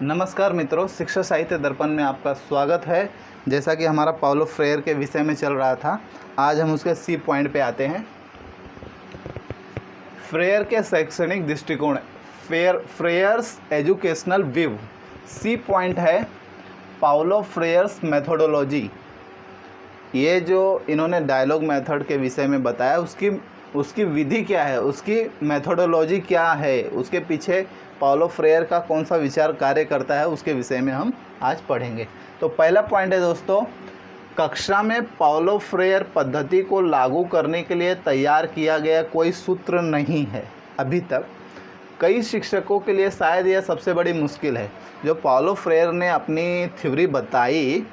नमस्कार मित्रों, शिक्षा साहित्य दर्पण में आपका स्वागत है। जैसा कि हमारा पाउलो फ्रेयर के विषय में चल रहा था, आज हम उसके सी पॉइंट पे आते हैं। फ्रेयर के शैक्षणिक दृष्टिकोण, फ्रेयर्स एजुकेशनल व्यू। सी पॉइंट है पाउलो फ्रेयर्स मेथोडोलॉजी। ये जो इन्होंने डायलॉग मेथड के विषय में बताया, उसकी विधि क्या है, उसकी मेथोडोलॉजी क्या है, उसके पीछे पाउलो फ्रेयर का कौन सा विचार कार्य करता है, उसके विषय में हम आज पढ़ेंगे। तो पहला पॉइंट है दोस्तों, कक्षा में पाउलो फ्रेयर पद्धति को लागू करने के लिए तैयार किया गया कोई सूत्र नहीं है। अभी तक कई शिक्षकों के लिए शायद यह सबसे बड़ी मुश्किल है। जो पाउलो फ्रेयर ने अपनी थ्योरी बताई,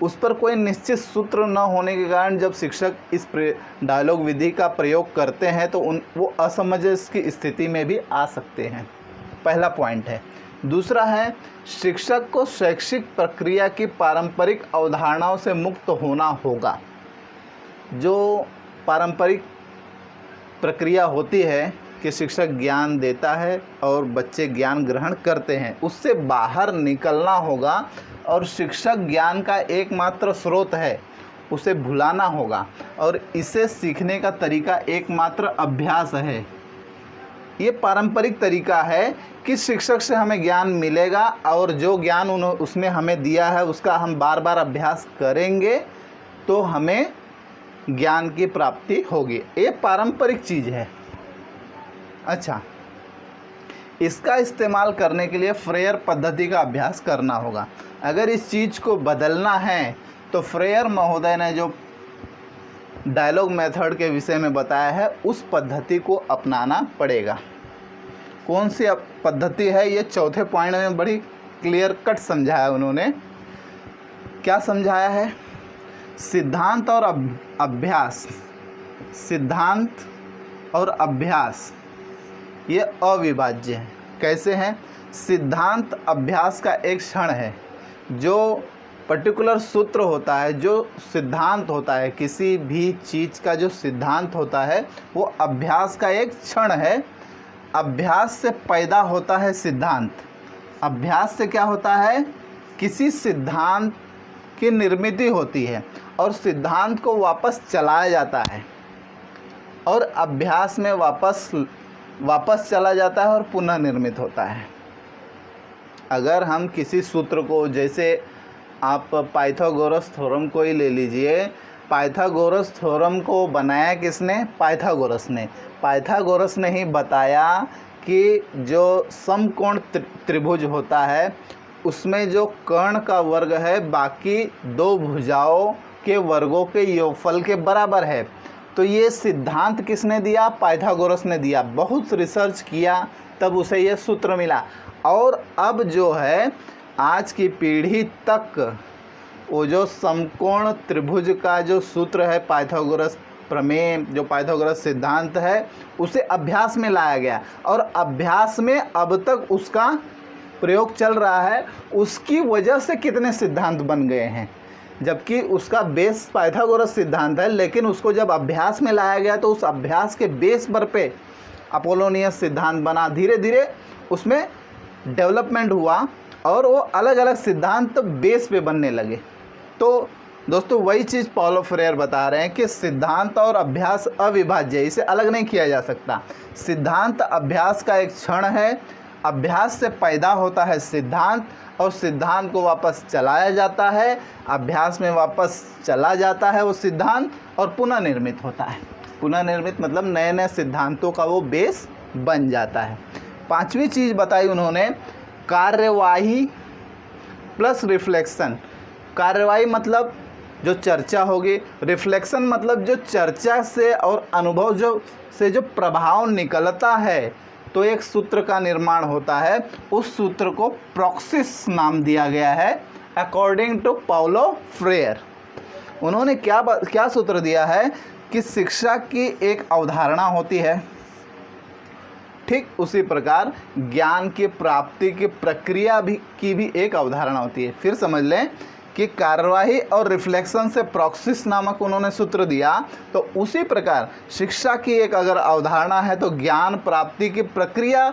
उस पर कोई निश्चित सूत्र न होने के कारण जब शिक्षक इस डायलॉग विधि का प्रयोग करते हैं तो वो असमंजस की स्थिति में भी आ सकते हैं। पहला पॉइंट है। दूसरा है, शिक्षक को शैक्षिक प्रक्रिया की पारंपरिक अवधारणाओं से मुक्त होना होगा। जो पारंपरिक प्रक्रिया होती है कि शिक्षक ज्ञान देता है और बच्चे ज्ञान ग्रहण करते हैं, उससे बाहर निकलना होगा और शिक्षक ज्ञान का एकमात्र स्रोत है, उसे भुलाना होगा और इसे सीखने का तरीका एकमात्र अभ्यास है। ये पारंपरिक तरीका है कि शिक्षक से हमें ज्ञान मिलेगा और जो ज्ञान उसने हमें दिया है उसका हम बार बार अभ्यास करेंगे तो हमें ज्ञान की प्राप्ति होगी। ये पारंपरिक चीज़ है। अच्छा, इसका इस्तेमाल करने के लिए फ्रेयर पद्धति का अभ्यास करना होगा। अगर इस चीज़ को बदलना है तो फ्रेयर महोदय ने जो डायलॉग मेथड के विषय में बताया है, उस पद्धति को अपनाना पड़ेगा। कौन सी पद्धति है, ये चौथे पॉइंट में बड़ी क्लियर कट समझाया उन्होंने। क्या समझाया है? सिद्धांत और अभ्यास। सिद्धांत और अभ्यास ये अविभाज्य है। कैसे हैं? सिद्धांत अभ्यास का एक क्षण है। जो पर्टिकुलर सूत्र होता है, जो सिद्धांत होता है, किसी भी चीज़ का जो सिद्धांत होता है वो अभ्यास का एक क्षण है। अभ्यास से पैदा होता है सिद्धांत। अभ्यास से क्या होता है? किसी सिद्धांत की निर्मिति होती है और सिद्धांत को वापस चलाया जाता है और अभ्यास में वापस चला जाता है और पुनः निर्मित होता है। अगर हम किसी सूत्र को, जैसे आप पाइथागोरस थ्योरम को ही ले लीजिए। पाइथागोरस थ्योरम को बनाया किसने? पाइथागोरस ने। पाइथागोरस ने ही बताया कि जो समकोण त्रिभुज होता है उसमें जो कर्ण का वर्ग है बाकी दो भुजाओं के वर्गों के योगफल के बराबर है। तो ये सिद्धांत किसने दिया? पाइथागोरस ने दिया। बहुत रिसर्च किया तब उसे ये सूत्र मिला। और अब जो है आज की पीढ़ी तक वो जो समकोण त्रिभुज का जो सूत्र है, पाइथागोरस प्रमेय, जो पाइथागोरस सिद्धांत है, उसे अभ्यास में लाया गया और अभ्यास में अब तक उसका प्रयोग चल रहा है। उसकी वजह से कितने सिद्धांत बन गए हैं, जबकि उसका बेस पाइथागोरस सिद्धांत है, लेकिन उसको जब अभ्यास में लाया गया तो उस अभ्यास के बेस पर पे अपोलोनियस सिद्धांत बना। धीरे धीरे उसमें डेवलपमेंट हुआ और वो अलग अलग सिद्धांत बेस पे बनने लगे। तो दोस्तों वही चीज़ पाउलो फ्रेयर बता रहे हैं कि सिद्धांत और अभ्यास अविभाज्य है, इसे अलग नहीं किया जा सकता। सिद्धांत अभ्यास का एक क्षण है। अभ्यास से पैदा होता है सिद्धांत और सिद्धांत को वापस चलाया जाता है। अभ्यास में वापस चला जाता है वो सिद्धांत और पुनः निर्मित होता है। पुनः निर्मित मतलब नए नए सिद्धांतों का वो बेस बन जाता है। पांचवी चीज़ बताई उन्होंने, कार्यवाही प्लस रिफ्लेक्शन। कार्यवाही मतलब जो चर्चा होगी, रिफ्लेक्शन मतलब जो चर्चा से और अनुभव जो प्रभाव निकलता है तो एक सूत्र का निर्माण होता है। उस सूत्र को प्रॉक्सिस नाम दिया गया है अकॉर्डिंग टू पाउलो फ्रेयर। उन्होंने क्या सूत्र दिया है कि शिक्षा की एक अवधारणा होती है, ठीक उसी प्रकार ज्ञान की प्राप्ति की प्रक्रिया की भी एक अवधारणा होती है। फिर समझ लें कि कार्यवाही और रिफ्लेक्शन से प्रॉक्सिस नामक उन्होंने सूत्र दिया, तो उसी प्रकार शिक्षा की एक अगर अवधारणा है तो ज्ञान प्राप्ति की प्रक्रिया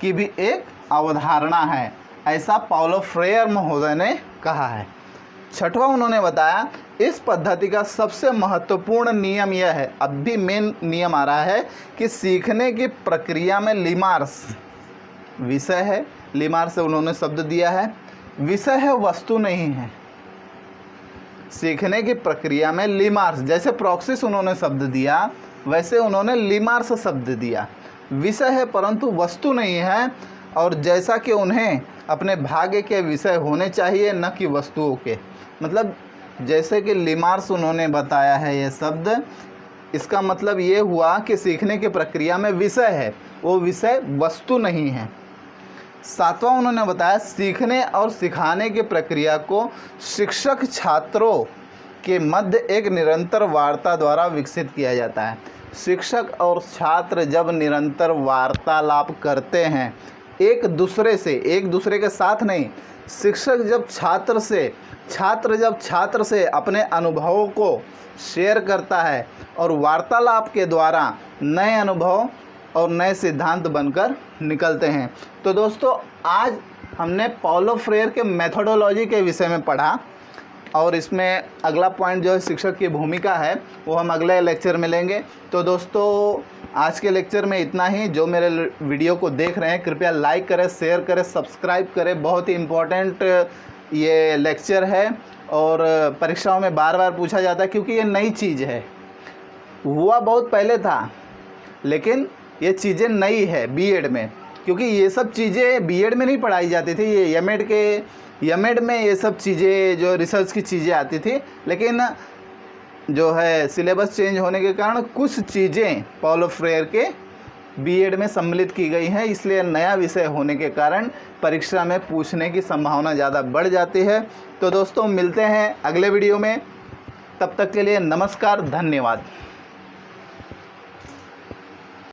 की भी एक अवधारणा है। ऐसा पाउलो फ्रेयर महोदय ने कहा है। छठवां उन्होंने बताया, इस पद्धति का सबसे महत्वपूर्ण नियम यह है, अब भी मेन नियम आ रहा है, कि सीखने की प्रक्रिया में लिमार्स विषय है, लिमार्स से उन्होंने शब्द दिया है, विषय है वस्तु नहीं है। सीखने की प्रक्रिया में लिमार्स, जैसे प्रॉक्सिस उन्होंने शब्द दिया वैसे उन्होंने लिमार्स शब्द दिया, विषय है परंतु वस्तु नहीं है, और जैसा कि उन्हें अपने भाग्य के विषय होने चाहिए न कि वस्तुओं के। मतलब जैसे कि लिमार्स उन्होंने बताया है ये शब्द, इसका मतलब ये हुआ कि सीखने की प्रक्रिया में विषय है, वो विषय वस्तु नहीं है। सातवां उन्होंने बताया, सीखने और सिखाने की प्रक्रिया को शिक्षक छात्रों के मध्य एक निरंतर वार्ता द्वारा विकसित किया जाता है। शिक्षक और छात्र जब निरंतर वार्तालाप करते हैं एक दूसरे के साथ नहीं, शिक्षक जब छात्र से, छात्र जब छात्र से अपने अनुभवों को शेयर करता है और वार्तालाप के द्वारा नए अनुभव और नए सिद्धांत बनकर निकलते हैं। तो दोस्तों, आज हमने पाउलो फ्रेयर के मेथोडोलॉजी के विषय में पढ़ा, और इसमें अगला पॉइंट जो है शिक्षक की भूमिका है वो हम अगले लेक्चर में लेंगे। तो दोस्तों, आज के लेक्चर में इतना ही। जो मेरे वीडियो को देख रहे हैं कृपया लाइक करें, शेयर करें, सब्सक्राइब करें। बहुत ही इम्पोर्टेंट ये लेक्चर है और परीक्षाओं में बार बार पूछा जाता है, क्योंकि ये नई चीज़ है। हुआ बहुत पहले था लेकिन ये चीज़ें नई है बीएड में, क्योंकि ये सब चीज़ें बीएड में नहीं पढ़ाई जाती थी। ये एमएड में ये सब चीज़ें जो रिसर्च की चीज़ें आती थी, लेकिन जो है सिलेबस चेंज होने के कारण कुछ चीज़ें पाउलो फ्रेयर के बीएड में सम्मिलित की गई हैं, इसलिए नया विषय होने के कारण परीक्षा में पूछने की संभावना ज़्यादा बढ़ जाती है। तो दोस्तों, मिलते हैं अगले वीडियो में, तब तक के लिए नमस्कार, धन्यवाद।